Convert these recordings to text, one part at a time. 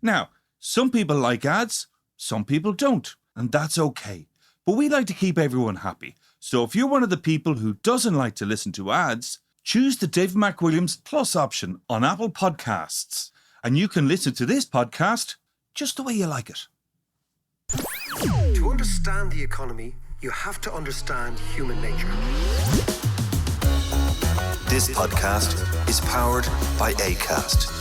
Now, some people like ads, some people don't, and that's okay. But we like to keep everyone happy. So if you're one of the people who doesn't like to listen to ads, choose the David McWilliams Plus option on Apple Podcasts, and you can listen to this podcast just the way you like it. To understand the economy, you have to understand human nature. This podcast is powered by Acast.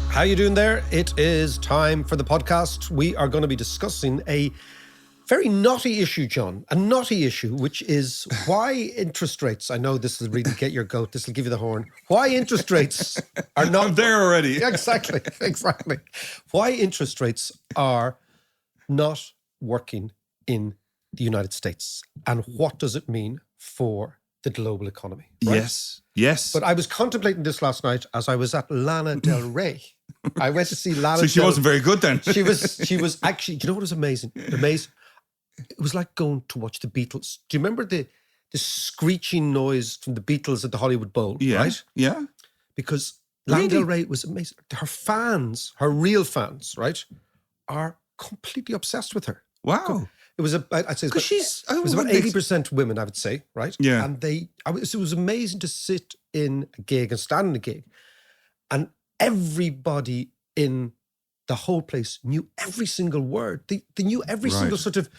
How you doing there? It is time for the podcast. We are going to be discussing a very knotty issue, John. A knotty issue, which is why interest rates, I know this will really get your goat, this will give you the horn. Why interest rates are not... I'm there already. Exactly. Why interest rates are not working in the United States. And what does it mean for the global economy? Right? Yes. But I was contemplating this last night as I was at Lana Del Rey. I went to see Lana. So she wasn't very good then. She was actually, do you know what was amazing? Amazing. It was like going to watch the Beatles. Do you remember the screeching noise from the Beatles at the Hollywood Bowl? Yeah. Right? Yeah. Because Lana Del Rey was amazing. Her fans, her real fans, right, are completely obsessed with her. Wow. It was about 80% women, I would say, right? Yeah. And it was amazing to sit in a gig and stand in a gig, and everybody in the whole place knew every single word. They knew every single sort of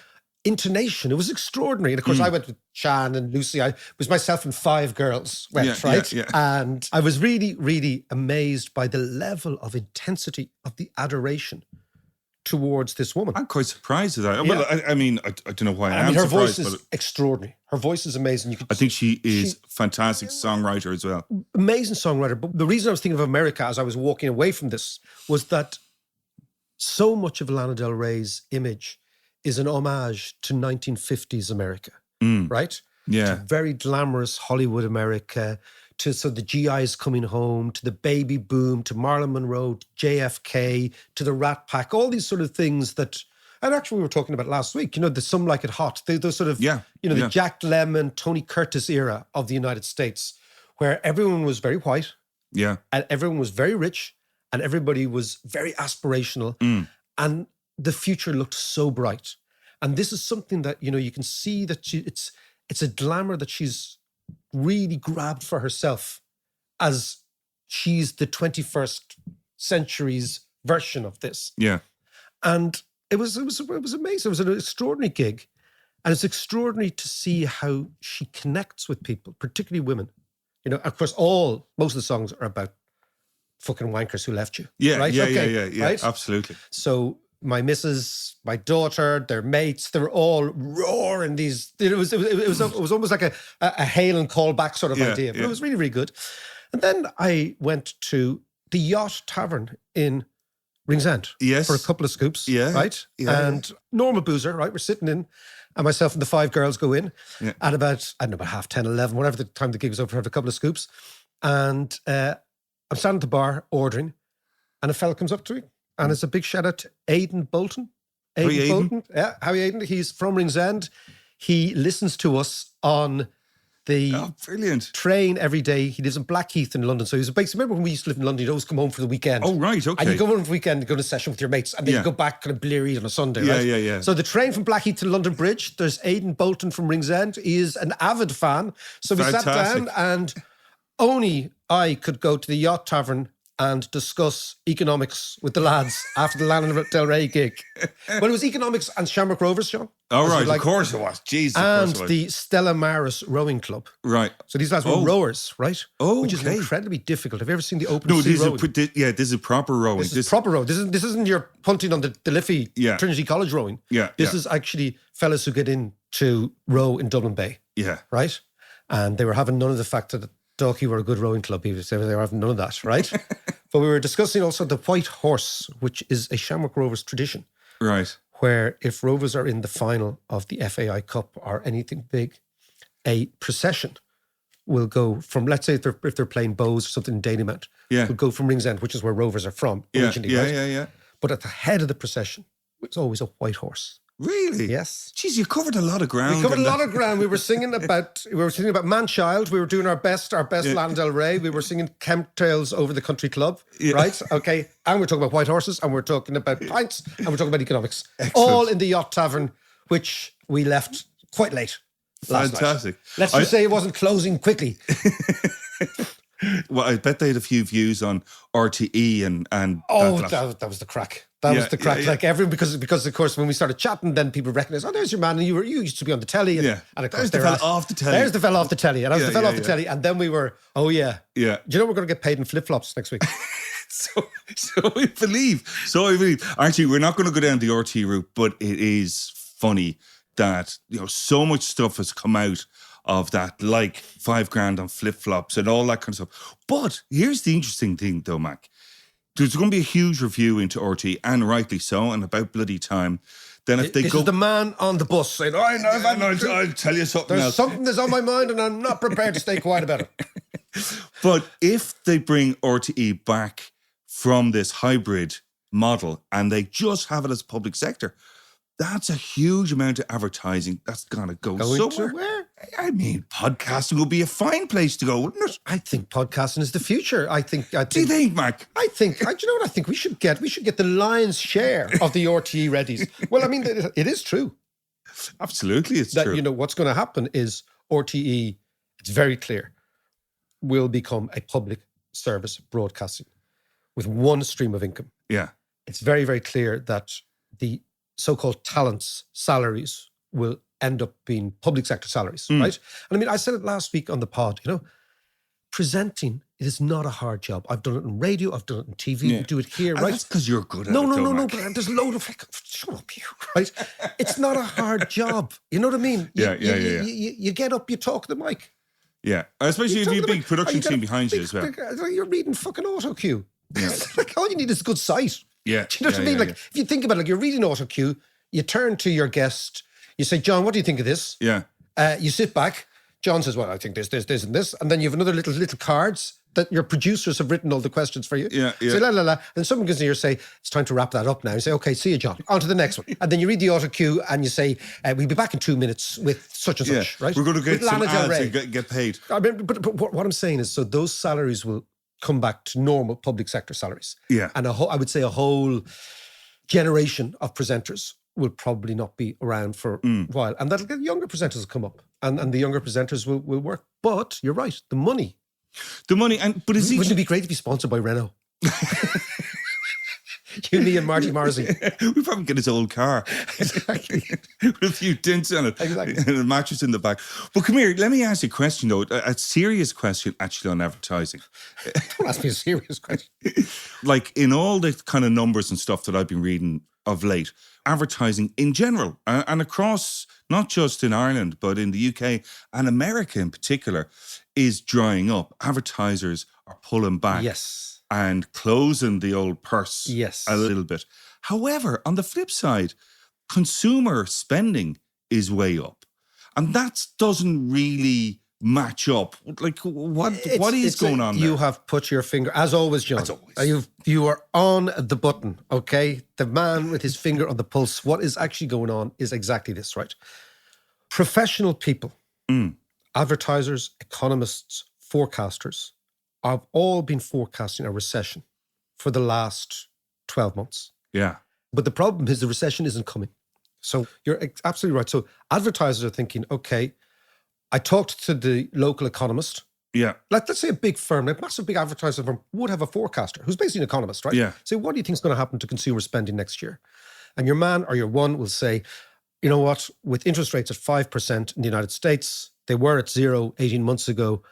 intonation. It was extraordinary. And of course, I went with Chan and Lucy. It was myself and 5 girls went, right? Yeah. And I was really, really amazed by the level of intensity of the adoration towards this woman. I'm quite surprised at that. Yeah. Well, I mean, I don't know why I am mean, her surprised. voice is extraordinary. Her voice is amazing. I think she is a fantastic songwriter as well. Amazing songwriter. But the reason I was thinking of America as I was walking away from this was that so much of Lana Del Rey's image is an homage to 1950s America, right? Yeah. To very glamorous Hollywood America, to the GIs coming home, to the baby boom, to Marilyn Monroe, to JFK, to the Rat Pack, all these sort of things that, and actually we were talking about last week, the Some Like It Hot, those sort of, the Jack Lemmon, Tony Curtis era of the United States, where everyone was very white, and everyone was very rich, and everybody was very aspirational, and the future looked so bright. And this is something that, you can see that it's a glamour that she's really grabbed for herself as she's the 21st century's version of this. Yeah. And it was amazing. It was an extraordinary gig. And it's extraordinary to see how she connects with people, particularly women. Of course, most of the songs are about fucking wankers who left you. Yeah, right? Yeah, right? Absolutely. So my missus, my daughter, their mates, they were all roaring these. It was almost like a hail and call back sort of idea. But it was really, really good. And then I went to the Yacht Tavern in Ringsend for a couple of scoops. Yeah. Right? Yeah. And normal boozer, right? We're sitting in, and myself and the 5 girls go in at about 10:30, 11, whatever the time the gig was over, have a couple of scoops. And I'm standing at the bar ordering, and a fella comes up to me. And it's a big shout out to Aidan Bolton. Bolton. Yeah, Howie Aidan. He's from Ringsend. He listens to us on the train every day. He lives in Blackheath in London. So he's basically, remember when we used to live in London, you'd always come home for the weekend. Oh, right, okay. And you go home for the weekend, you go to a session with your mates, and then you go back kind of bleary on a Sunday, right? Yeah. So the train from Blackheath to London Bridge, there's Aidan Bolton from Ringsend. He is an avid fan. So we sat down, and only I could go to the Yacht Tavern and discuss economics with the lads after the Lana Del Rey gig. Well, it was economics and Shamrock Rovers, John. Oh, right, of course it was. Jesus, and the Stella Maris Rowing Club. Right. So these lads were rowers, right? Oh, which is incredibly difficult. Have you ever seen the open sea rowing? This is proper rowing. This is proper rowing. This isn't your punting on the Liffey Trinity College rowing. This is actually fellas who get in to row in Dublin Bay. Yeah. Right? And they were having none of the fact that Dalkey were a good rowing club. They were having none of that, right? But we were discussing also the White Horse, which is a Shamrock Rovers tradition. Right. Where if Rovers are in the final of the FAI Cup or anything big, a procession will go from, let's say if they're playing Bows or something in Dalymount, will go from Ringsend, which is where Rovers are from originally, right? But at the head of the procession, it's always a white horse Really? Yes. Jeez, you covered a lot of ground. We covered a in lot that. of ground. We were singing about Man-Child. We were doing our best Lana Del Rey. We were singing Chemtrails Over the Country Club, right? Okay. And we're talking about white horses, and we're talking about pints, and we're talking about economics. Excellent. All in the Yacht Tavern, which we left quite late last Fantastic. night. Let's just say it wasn't closing quickly. Well, I bet they had a few views on RTE and that was the crack. That was the crack. Yeah. Like everyone, because of course when we started chatting, then people recognise, oh, there's your man, and you used to be on the telly, and, Yeah. and of course There's the fella off the telly. There's the fella off the telly, and I was the fella off the yeah. telly, and then we were, oh yeah, Yeah. Do you know we're going to get paid in flip flops next week? So I believe. Actually, we're not going to go down the RT route, but it is funny that so much stuff has come out of that, like $5,000 on flip flops and all that kind of stuff. But here's the interesting thing, though, Mac. There's going to be a huge review into RT, and rightly so, and about bloody time. Then if they this go, is the man on the bus saying, oh, I know, I'll tell you something there's else. something that's on my mind, and I'm not prepared to stay quiet about it. But if they bring RTE back from this hybrid model and they just have it as public sector, that's a huge amount of advertising that's going to go Going somewhere. to where? I mean, podcasting will be a fine place to go, wouldn't it? I think podcasting is the future. I think. Do you think, Mac? Do you know what I think we should get? We should get the lion's share of the RTE readies. Well, I mean, it is true. Absolutely, it's That, true. what's going to happen is RTE, it's very clear, will become a public service broadcasting with one stream of income. Yeah. It's very, very clear that the so-called talents' salaries will end up being public sector salaries, right? And I mean, I said it last week on the pod, presenting, it is not a hard job. I've done it in radio, I've done it in TV, Yeah. we do it here, And right? that's because you're good at No, it, though, no, Mac. but there's a load of, shut up you, right? It's not a hard job. You know what I mean? Yeah. You get up, you talk to the mic. Yeah. Especially if talk you to have a the big production mic. Oh, team got a behind you big- as well. big- you're reading fucking auto cue. Yeah. Like, all you need is a good sight. Yeah. Do you know what I mean? Like, if you think about it, like you're reading auto cue, you turn to your guest, you say, John, what do you think of this? Yeah. You sit back. John says, well, I think this, and this. And then you have another little cards that your producers have written all the questions for you. Yeah. Say, la, la, la. And someone goes in here and say, it's time to wrap that up now. You say, okay, see you, John. On to the next one. And then you read the auto cue and you say, we'll be back in 2 minutes with such and Yeah. such, right? We're going to get With some Lana Del ads Rey. and get paid. I mean, but what I'm saying is, so those salaries will come back to normal public sector salaries. Yeah. And I would say a whole generation of presenters will probably not be around for a while. And that'll get younger presenters will come up. And the younger presenters will work. But you're right, the money. But is Wouldn't it be great to be sponsored by Renault? You, me and Marty Morrissey. we probably get his old car. Exactly. With a few dents on it. Exactly. And a mattress in the back. But come here, let me ask you a question, though. A serious question, actually, on advertising. Don't ask me a serious question. Like, in all the kind of numbers and stuff that I've been reading of late, advertising in general, and across, not just in Ireland, but in the UK and America in particular, is drying up. Advertisers are pulling back. Yes. And closing the old purse Yes. a little bit. However, on the flip side, consumer spending is way up. And that doesn't really match up. Like, what is going on there? You have put your finger, as always, John. As always. You are on the button, okay? The man with his finger on the pulse. What is actually going on is exactly this, right? Professional people, advertisers, economists, forecasters, have all been forecasting a recession for the last 12 months. Yeah. But the problem is the recession isn't coming. So you're absolutely right. So advertisers are thinking, okay, I talked to the local economist. Yeah. Like, let's say a big firm, a massive big advertising firm would have a forecaster who's basically an economist, right? Yeah. Say, what do you think is going to happen to consumer spending next year? And your man or your one will say, you know what, with interest rates at 5% in the United States, they were at 0 18 months ago,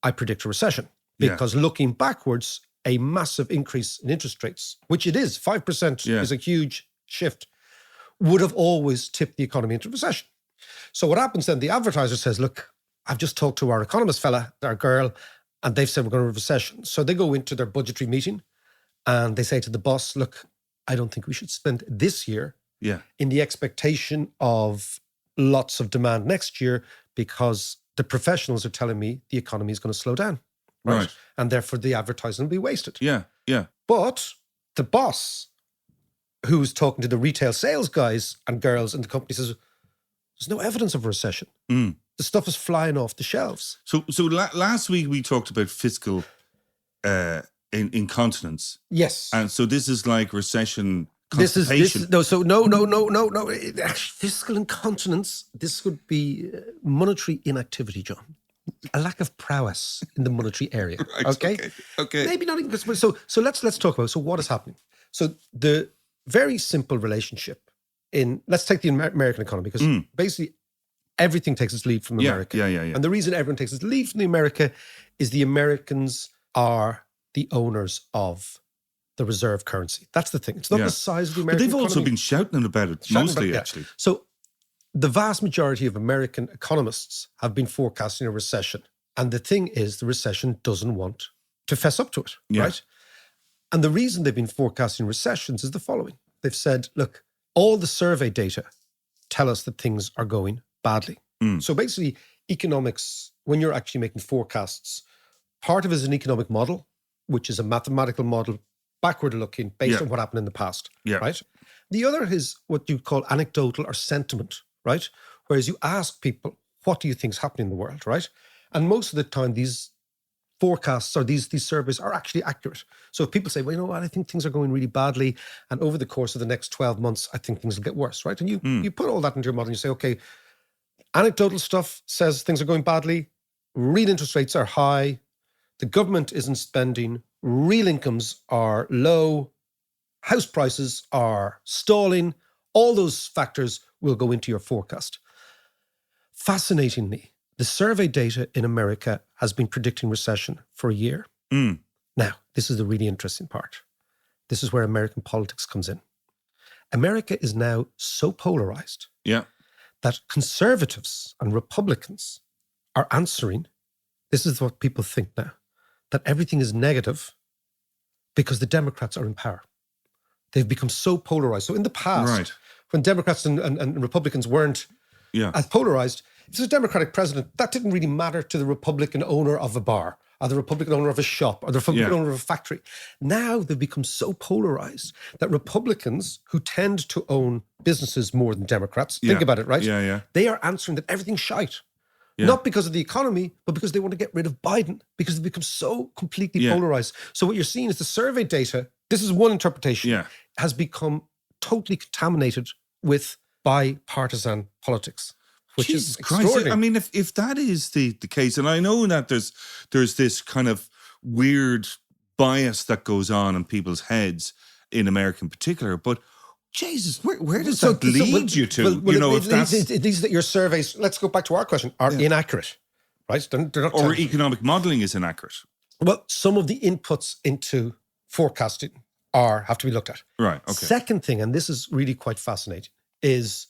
I predict a recession. Because looking backwards, a massive increase in interest rates, which it is, 5% is a huge shift, would have always tipped the economy into recession. So what happens then, the advertiser says, look, I've just talked to our economist fella, our girl, and they've said we're going to have a recession. So they go into their budgetary meeting and they say to the boss, look, I don't think we should spend this year in the expectation of lots of demand next year because the professionals are telling me the economy is going to slow down. Right. And therefore the advertising will be wasted. Yeah. But the boss, who was talking to the retail sales guys and girls in the company says, there's no evidence of a recession. The stuff is flying off the shelves. So last week we talked about fiscal incontinence. Yes. And so this is like recession This constipation. is no. So no. Actually, fiscal incontinence. This would be monetary inactivity, John. A lack of prowess in the monetary area. Right, okay. Maybe not even. So let's talk about. So what is happening? So the very simple relationship in. Let's take the American economy because basically everything takes its lead from America. Yeah. And the reason everyone takes its lead from the America is the Americans are the owners of the reserve currency. That's the thing. It's not the size of the American But they've also economy. been shouting about it mostly, actually. So the vast majority of American economists have been forecasting a recession. And the thing is, the recession doesn't want to fess up to it, right? And the reason they've been forecasting recessions is the following. They've said, look, all the survey data tell us that things are going badly. So basically, economics, when you're actually making forecasts, part of it is an economic model, which is a mathematical model, backward looking, based on what happened in the past, right? The other is what you call anecdotal or sentiment, right? Whereas you ask people, what do you think is happening in the world, right? And most of the time, these forecasts or these surveys are actually accurate. So if people say, well, you know what, I think things are going really badly, and over the course of the next 12 months, I think things will get worse, right? And you put all that into your model and you say, okay, anecdotal stuff says things are going badly, real interest rates are high, the government isn't spending, real incomes are low, house prices are stalling. All those factors will go into your forecast. Fascinatingly, the survey data in America has been predicting recession for a year. Now, this is the really interesting part. This is where American politics comes in. America is now so polarized that conservatives and Republicans are answering, this is what people think now, that everything is negative because the Democrats are in power. They've become so polarized. So in the past, when Democrats and Republicans weren't as polarized, if there's a Democratic president, that didn't really matter to the Republican owner of a bar or the Republican owner of a shop or the Republican owner of a factory. Now they've become so polarized that Republicans, who tend to own businesses more than Democrats, think about it, right? They are answering that everything's shite. Not because of the economy, but because they want to get rid of Biden, because they've become so completely polarized. So what you're seeing is the survey data, this is one interpretation, has become totally contaminated with bipartisan politics, which is extraordinary. Christ. I mean, if that is the case, and I know that there's this kind of weird bias that goes on in people's heads in America in particular, but Jesus, where does that lead you to? It leads that your surveys, let's go back to our question, are inaccurate, right? They're not or economic modelling is inaccurate. Well, some of the inputs into forecasting have to be looked at. Right, okay. Second thing, and this is really quite fascinating, is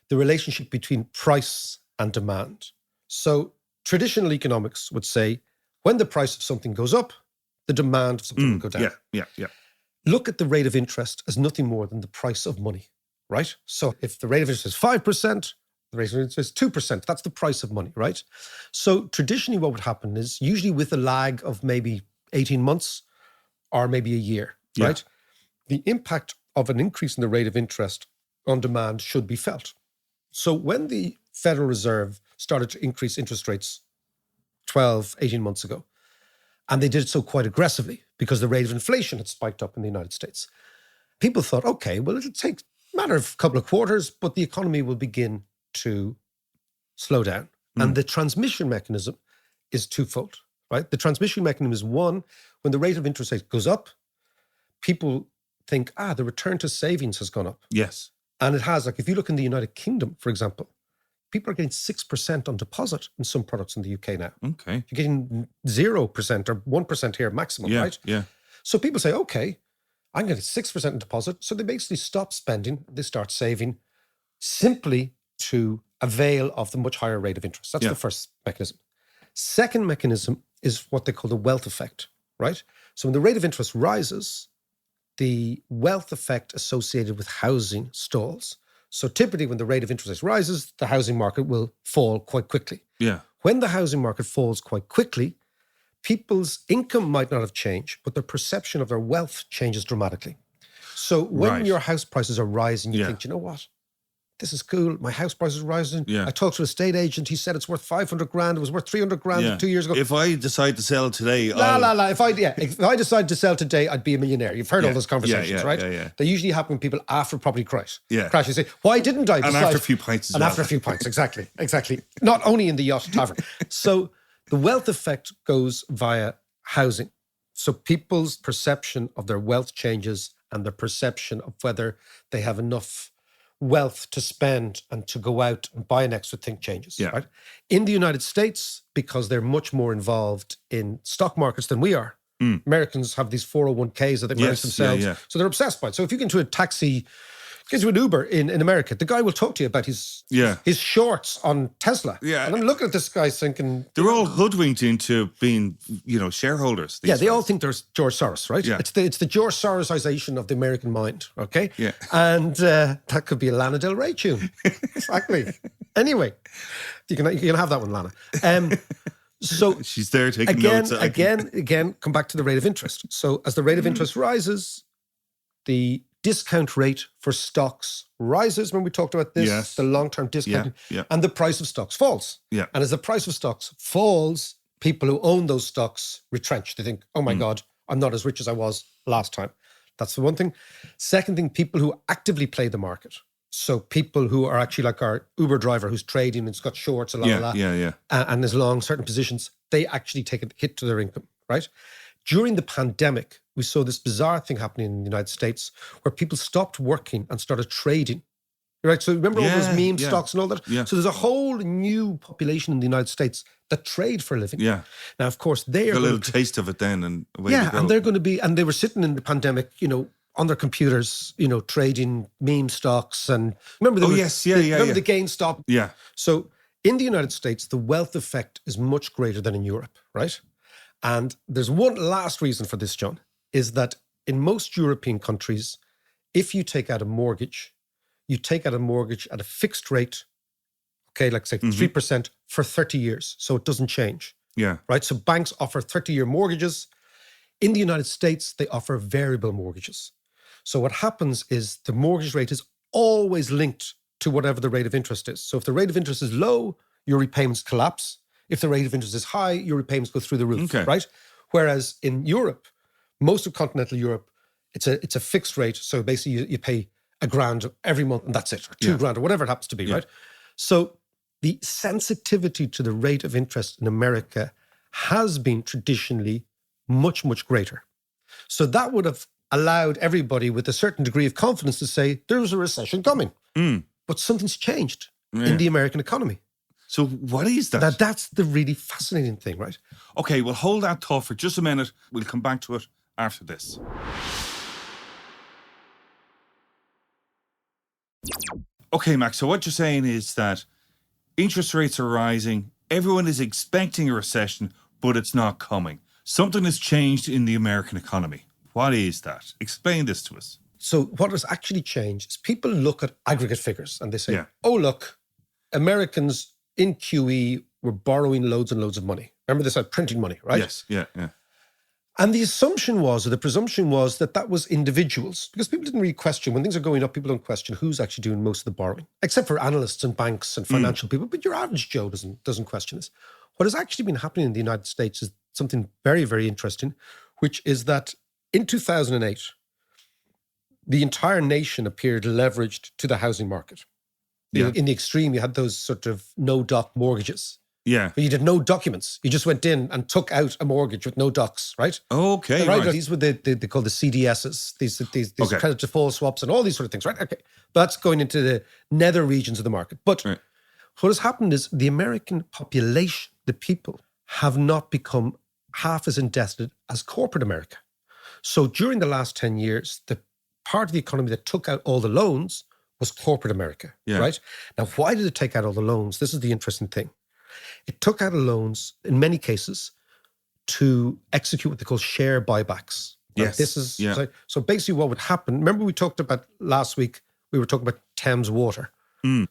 the relationship between price and demand. So traditional economics would say when the price of something goes up, the demand of something will go down. Yeah. Look at the rate of interest as nothing more than the price of money, right? So if the rate of interest is 5%, the rate of interest is 2%. That's the price of money, right? So traditionally what would happen is usually with a lag of maybe 18 months or maybe a year, right? The impact of an increase in the rate of interest on demand should be felt. So when the Federal Reserve started to increase interest rates 12, 18 months ago, and they did so quite aggressively because the rate of inflation had spiked up in the United States, people thought, okay, well, it'll take a matter of a couple of quarters, but the economy will begin to slow down. And the transmission mechanism is twofold, right? The transmission mechanism is one, when the rate of interest rate goes up, people think, the return to savings has gone up. Yes. And it has, like if you look in the United Kingdom, for example, people are getting 6% on deposit in some products in the UK now. Okay. You're getting 0% or 1% here maximum, right? Yeah. So people say, okay, I'm getting 6% in deposit. So they basically stop spending, they start saving simply to avail of the much higher rate of interest. That's the first mechanism. Second mechanism is what they call the wealth effect, right? So when the rate of interest rises, the wealth effect associated with housing stalls. So typically when the rate of interest rises, the housing market will fall quite quickly. Yeah. When the housing market falls quite quickly, people's income might not have changed, but their perception of their wealth changes dramatically. So when Right. your house prices are rising, you Yeah. think, you know what? This is cool. My house price is rising. Yeah. I talked to a estate agent. He said it's worth 500 grand. It was worth 300 grand 2 years ago. If I decide to sell today, If I decide to sell today, I'd be a millionaire. You've heard all those conversations, right? Yeah. They usually happen when people after property crash. Yeah. Crash. You say, why didn't I decide? And after a few pints as And well. after a few pints, exactly. Not only in the yacht tavern. So the wealth effect goes via housing. So people's perception of their wealth changes and their perception of whether they have enough wealth to spend and to go out and buy an extra thing changes. Yeah. Right? In the United States, because they're much more involved in stock markets than we are, Americans have these 401ks that they manage Yes, themselves. yeah. So they're obsessed by it. So if you get into a taxi, get to an Uber in America, the guy will talk to you about his shorts on Tesla. Yeah. And I'm looking at this guy thinking... They're all hoodwinked into being, shareholders. Yeah, they all think there's George Soros, right? Yeah. It's the George Sorosization of the American mind, okay? Yeah. And that could be a Lana Del Rey tune. Exactly. Anyway, you can have that one, Lana. So She's there taking notes. again, come back to the rate of interest. So as the rate of interest rises, the discount rate for stocks rises. When we talked about this, Yes. the long-term discount, Yeah. and the price of stocks falls. Yeah. And as the price of stocks falls, people who own those stocks retrench. They think, oh my God, I'm not as rich as I was last time. That's the one thing. Second thing, people who actively play the market. So people who are actually like our Uber driver who's trading and has got shorts and and is long certain positions, they actually take a hit to their income, right? During the pandemic, we saw this bizarre thing happening in the United States where people stopped working and started trading. Right? So remember all those meme stocks and all that? Yeah. So there's a whole new population in the United States that trade for a living. Yeah. Now, of course, they are Got a little going to, taste of it then, and away they go. and they're going to be, and they were sitting in the pandemic, on their computers, trading meme stocks. And remember, Oh, yes. Yeah, yeah, remember yeah. the GameStop? Yeah. So in the United States, the wealth effect is much greater than in Europe, right? And there's one last reason for this, John, is that in most European countries, if you take out a mortgage, you take out a mortgage at a fixed rate, okay, like say 3% for 30 years. So it doesn't change, Yeah. right? So banks offer 30-year mortgages. In the United States, they offer variable mortgages. So what happens is the mortgage rate is always linked to whatever the rate of interest is. So if the rate of interest is low, your repayments collapse. If the rate of interest is high, your repayments go through the roof, Okay. right? Whereas in Europe, most of continental Europe, it's a fixed rate. So basically you pay $1,000 every month and that's it, or $2,000 or whatever it happens to be, right? So the sensitivity to the rate of interest in America has been traditionally much, much greater. So that would have allowed everybody with a certain degree of confidence to say there's a recession coming. But something's changed in the American economy. So what is that? Now, that's the really fascinating thing, right? Okay, well, hold that thought for just a minute. We'll come back to it after this. Okay, Max, so what you're saying is that interest rates are rising, everyone is expecting a recession, but it's not coming. Something has changed in the American economy. What is that? Explain this to us. So what has actually changed is people look at aggregate figures and they say, Yeah. oh, look, Americans in QE were borrowing loads and loads of money. Remember this, like printing money, right? Yes, yeah. And the assumption was, or the presumption was, that was individuals, because people didn't really question, when things are going up, people don't question who's actually doing most of the borrowing, except for analysts and banks and financial people. But your average Joe doesn't question this. What has actually been happening in the United States is something very, very interesting, which is that in 2008, the entire nation appeared leveraged to the housing market. Yeah. In the extreme, you had those sort of no-doc mortgages. Yeah. But you did no documents. You just went in and took out a mortgage with no docs, right? Okay, Right. right. These were they called the CDSs, these Okay. credit default swaps and all these sort of things, right? Okay. But that's going into the nether regions of the market. But Right. what has happened is the American population, the people, have not become half as indebted as corporate America. So during the last 10 years, the part of the economy that took out all the loans was corporate America, Yeah. right? Now, why did it take out all the loans? This is the interesting thing. It took out loans, in many cases, to execute what they call share buybacks. Right? Yes, This is yeah. so basically what would happen. Remember we talked about last week, we were talking about Thames Water.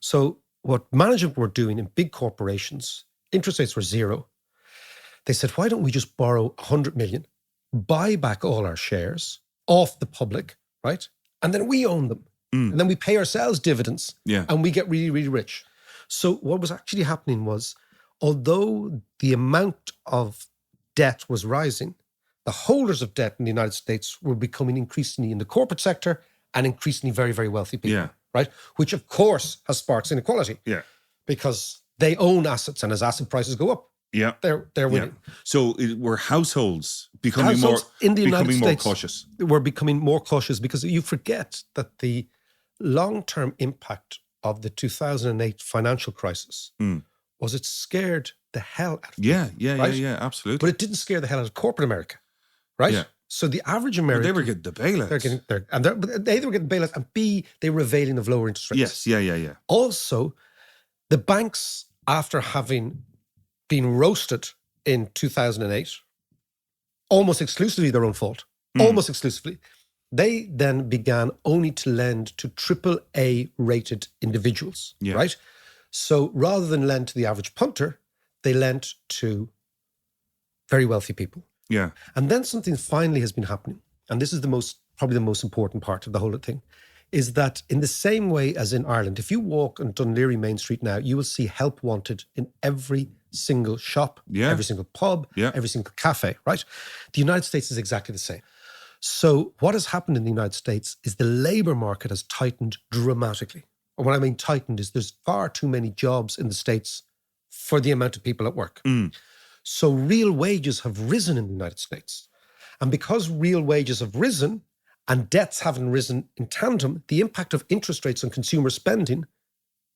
So what management were doing in big corporations, interest rates were zero. They said, why don't we just borrow 100 million, buy back all our shares off the public, right? and then we own them. And then we pay ourselves dividends and we get really, really rich. So what was actually happening was, although the amount of debt was rising, the holders of debt in the United States were becoming increasingly in the corporate sector and increasingly very, very wealthy people, right? Which of course has sparks inequality because they own assets, and as asset prices go up, they're winning. So were households becoming more in the United States cautious? We're becoming more cautious because you forget that the long-term impact of the 2008 financial crisis was it scared the hell out of people. Yeah, absolutely. But it didn't scare the hell out of corporate America, right? Yeah. So the average American... They were getting the bailouts. They were getting bailouts, and B, they were availing of lower interest rates. Yes, yeah. Also, the banks, after having been roasted in 2008, almost exclusively their own fault, almost exclusively, they then began only to lend to AAA rated individuals, right? So rather than lend to the average punter, they lent to very wealthy people. Yeah. And then something finally has been happening, and this is probably the most important part of the whole thing, is that in the same way as in Ireland, if you walk on Dún Laoghaire Main Street now, you will see help wanted in every single shop, every single pub, every single cafe, right? The United States is exactly the same. So what has happened in the United States is the labor market has tightened dramatically. And what I mean tightened is there's far too many jobs in the States for the amount of people at work. So real wages have risen in the United States. And because real wages have risen and debts haven't risen in tandem, the impact of interest rates on consumer spending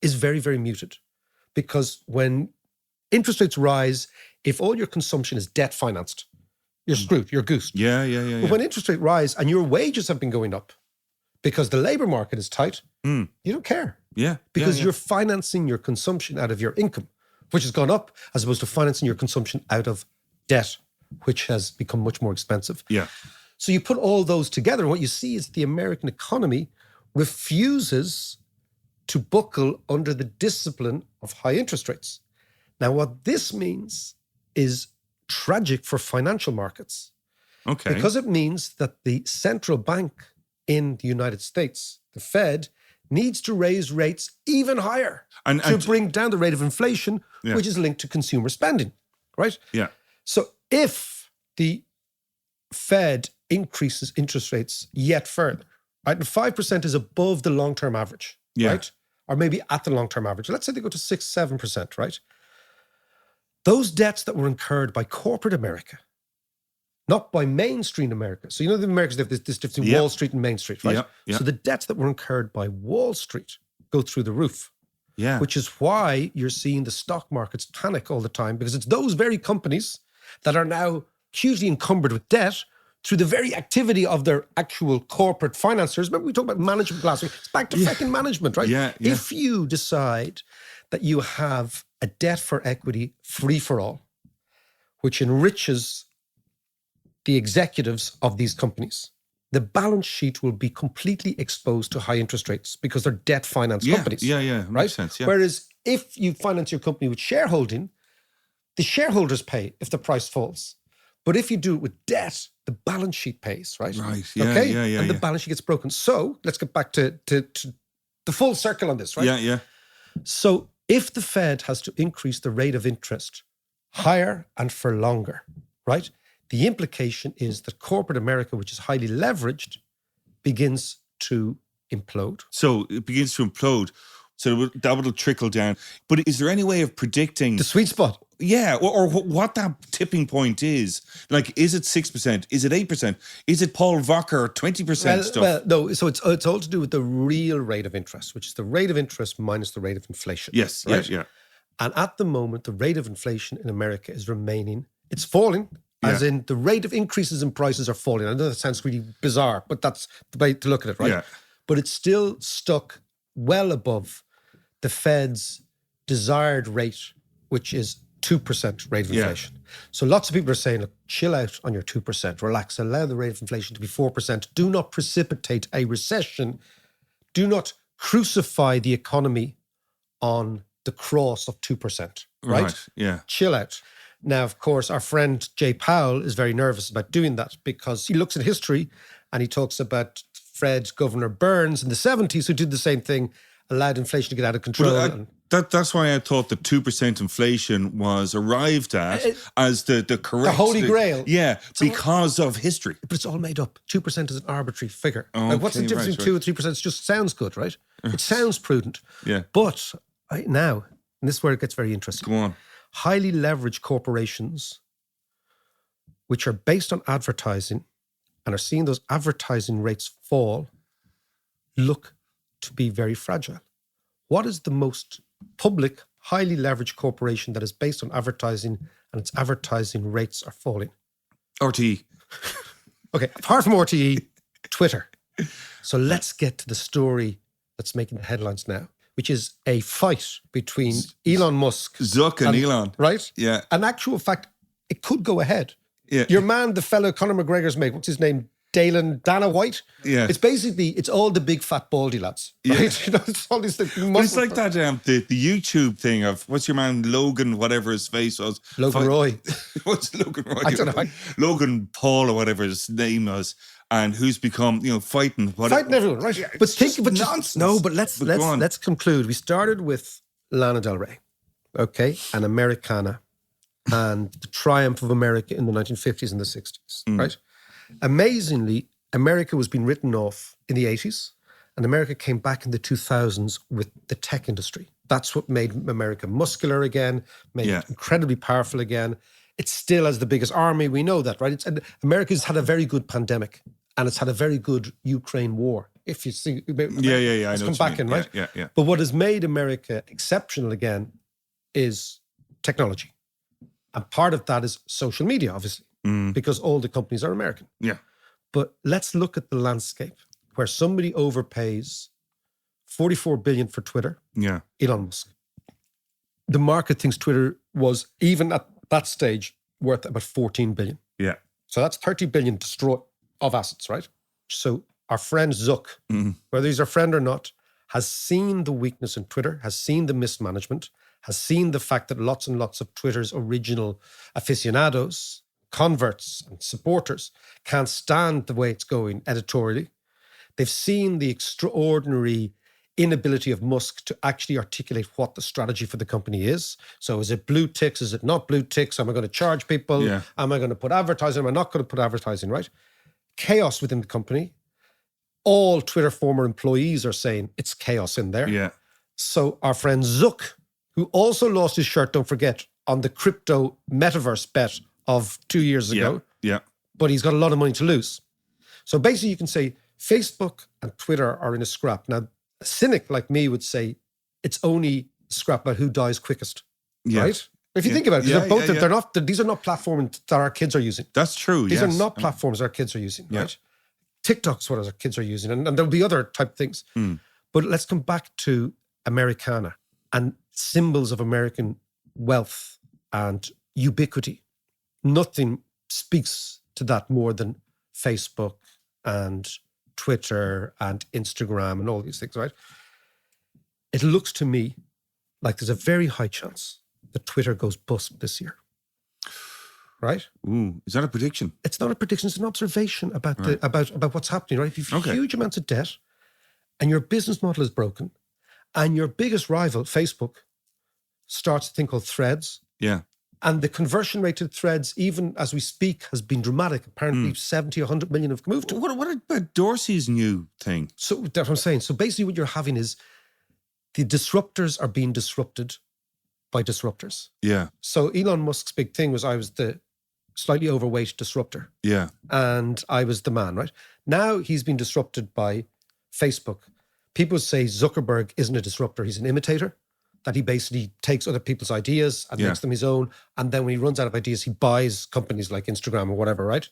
is very, very muted. Because when interest rates rise, if all your consumption is debt financed, you're screwed, you're goosed. Yeah. But when interest rates rise and your wages have been going up because the labor market is tight, you don't care. Because you're financing your consumption out of your income, which has gone up, as opposed to financing your consumption out of debt, which has become much more expensive. So you put all those together, and what you see is the American economy refuses to buckle under the discipline of high interest rates. Now, what this means is tragic for financial markets. Okay. Because it means that the central bank in the United States, the Fed, needs to raise rates even higher to bring down the rate of inflation, which is linked to consumer spending, right? So if the Fed increases interest rates yet further, right, and 5% is above the long-term average, right? Or maybe at the long-term average. Let's say they go to 6, 7%, right? Those debts that were incurred by corporate America, not by mainstream America. So, you know, the Americans have this difference between Wall Street and Main Street, right? So the debts that were incurred by Wall Street go through the roof. Which is why you're seeing the stock markets panic all the time, because it's those very companies that are now hugely encumbered with debt through the very activity of their actual corporate financiers. Remember, we talked about management last week. It's back to fucking management, right? If you decide that you have a debt for equity free for all, which enriches the executives of these companies, the balance sheet will be completely exposed to high interest rates because they're debt finance companies. Right? Makes sense, Whereas if you finance your company with shareholding, the shareholders pay if the price falls. But if you do it with debt, the balance sheet pays, right? Right, And the balance sheet gets broken. So let's get back to the full circle on this, right? So if the Fed has to increase the rate of interest higher and for longer, right? The implication is that corporate America, which is highly leveraged, begins to implode. So it begins to implode. So that will trickle down. But is there any way of predicting the sweet spot? Yeah, or what that tipping point is? Like, is it 6%? Is it 8%? Is it Paul Volcker 20% stuff? Well, no. So it's all to do with the real rate of interest, which is the rate of interest minus the rate of inflation. Yes, right? yeah. And at the moment, the rate of inflation in America is remaining. It's falling. As in, the rate of increases in prices are falling. I know that sounds really bizarre, but that's the way to look at it, right? Yeah. But it's still stuck well above the Fed's desired rate, which is 2% rate of inflation. So lots of people are saying, look, chill out on your 2%, relax, allow the rate of inflation to be 4%. Do not precipitate a recession. Do not crucify the economy on the cross of 2%, right? Chill out. Now, of course, our friend Jay Powell is very nervous about doing that because he looks at history and he talks about Fred Governor Burns in the 70s, who did the same thing, allowed inflation to get out of control. That's why I thought the 2% inflation was arrived at as the correct... The holy grail. Yeah, because of history. But it's all made up. 2% is an arbitrary figure. Okay, What's the difference between 2 and 3%? It just sounds good, right? It sounds prudent. Yeah. But now, and this is where it gets very interesting. Go on. Highly leveraged corporations, which are based on advertising and are seeing those advertising rates fall, look to be very fragile. What is the most public, highly leveraged corporation that is based on advertising and its advertising rates are falling? RTE. Okay, apart from RTE, Twitter. So let's get to the story that's making the headlines now, which is a fight between Elon Musk. Zuck and Elon. Right? Yeah. An actual fact, it could go ahead. Yeah. Your man, the fellow Conor McGregor's mate, what's his name? Dana White. Yeah. It's all the big fat baldy lads. Right? You know, it's all these things. But it's like that, the YouTube thing of, what's your man, Logan, whatever his face was. Logan Roy. What's Logan Roy? I don't know. Logan Paul or whatever his name was. And who's become, fighting. Fighting everyone, right? Yeah, but think of it. Nonsense. No, but let's conclude. We started with Lana Del Rey, okay, and Americana, and the triumph of America in the 1950s and the 60s, right? Amazingly, America was being written off in the 80s, and America came back in the 2000s with the tech industry. That's what made America muscular again, made it incredibly powerful again. It still has the biggest army. We know that, right? And America's had a very good pandemic, and it's had a very good Ukraine war. If you see, I know come back in, right? Yeah. But what has made America exceptional again is technology, and part of that is social media, obviously, because all the companies are American. Yeah. But let's look at the landscape where somebody overpays $44 billion for Twitter. Yeah. Elon Musk. The market thinks Twitter was, even at that stage, worth about $14 billion. Yeah. So that's $30 billion destroyed of assets, right? So our friend Zuck, whether he's our friend or not, has seen the weakness in Twitter, has seen the mismanagement, has seen the fact that lots and lots of Twitter's original aficionados, converts and supporters can't stand the way it's going editorially. They've seen the extraordinary inability of Musk to actually articulate what the strategy for the company is. So is it blue ticks? Is it not blue ticks? Am I going to charge people? Yeah. Am I going to put advertising? Am I not going to put advertising, right? Chaos within the company. All Twitter former employees are saying it's chaos in there. Yeah. So our friend Zuck, who also lost his shirt, don't forget, on the crypto metaverse bet of 2 years ago. Yeah. But he's got a lot of money to lose. So basically you can say Facebook and Twitter are in a scrap. Now, a cynic like me would say it's only a scrap about who dies quickest, right? If you think about it, they're not. These are not platforms that our kids are using. That's true. These are not platforms our kids are using, right? TikTok's what our kids are using, and there'll be other type things. But let's come back to Americana and symbols of American wealth and ubiquity. Nothing speaks to that more than Facebook and Twitter and Instagram and all these things, right? It looks to me like there's a very high chance that Twitter goes bust this year, right? Ooh, is that a prediction? It's not a prediction; it's an observation about about what's happening, right? If you've huge amounts of debt and your business model is broken, and your biggest rival, Facebook, starts a thing called Threads, and the conversion rate to Threads, even as we speak, has been dramatic. Apparently 70, 100 million have moved to it. What about Dorsey's new thing? So that's what I'm saying. So basically what you're having is the disruptors are being disrupted by disruptors. Yeah. So Elon Musk's big thing was I was the slightly overweight disruptor. Yeah. And I was the man, right? Now he's been disrupted by Facebook. People say Zuckerberg isn't a disruptor, he's an imitator. That he basically takes other people's ideas and makes them his own. And then when he runs out of ideas, he buys companies like Instagram or whatever, right?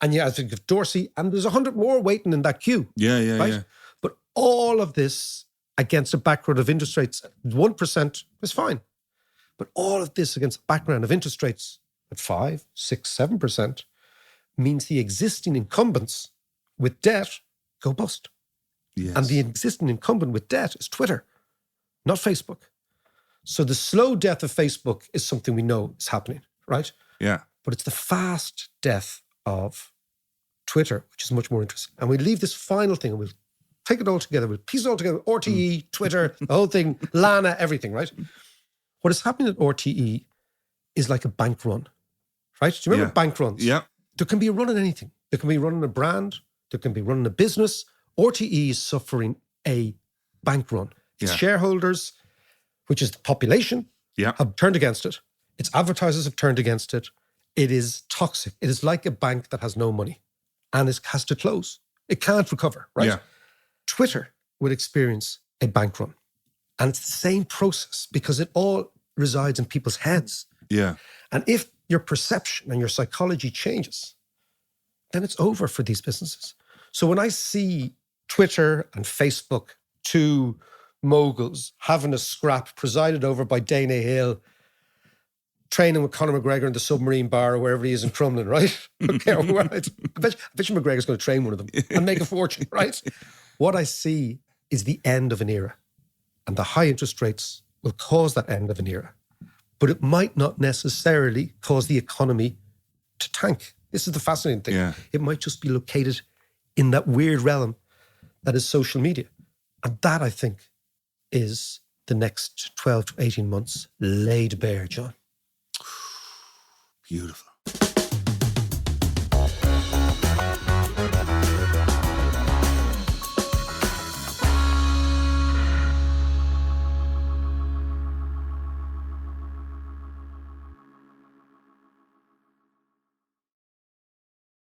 And I think of Dorsey, and there's 100 more waiting in that queue. Yeah. But all of this against a background of interest rates, 1% is fine. But all of this against the background of interest rates at 5, 6, 7% means the existing incumbents with debt go bust. Yes. And the existing incumbent with debt is Twitter, not Facebook. So the slow death of Facebook is something we know is happening, right? Yeah. But it's the fast death of Twitter, which is much more interesting. And we leave this final thing and we'll take it all together. We'll piece it all together. RTE, Twitter, the whole thing, Lana, everything, right? What is happening at RTE is like a bank run, right? Do you remember bank runs? Yeah. There can be a run on anything. There can be a run on a brand. There can be a run on a business. RTE is suffering a bank run. Its shareholders, which is the population, have turned against it. Its advertisers have turned against it. It is toxic. It is like a bank that has no money and has to close. It can't recover, right? Yeah. Twitter will experience a bank run. And it's the same process because it all resides in people's heads. Yeah. And if your perception and your psychology changes, then it's over for these businesses. So when I see Twitter and Facebook, two moguls having a scrap presided over by Dana Hill, training with Conor McGregor in the submarine bar or wherever he is in Crumlin, right? Okay, right. I bet you McGregor's going to train one of them and make a fortune, right? What I see is the end of an era. And the high interest rates will cause that end of an era. But it might not necessarily cause the economy to tank. This is the fascinating thing. Yeah. It might just be located in that weird realm that is social media. And that, I think, is the next 12 to 18 months laid bare, John. Beautiful.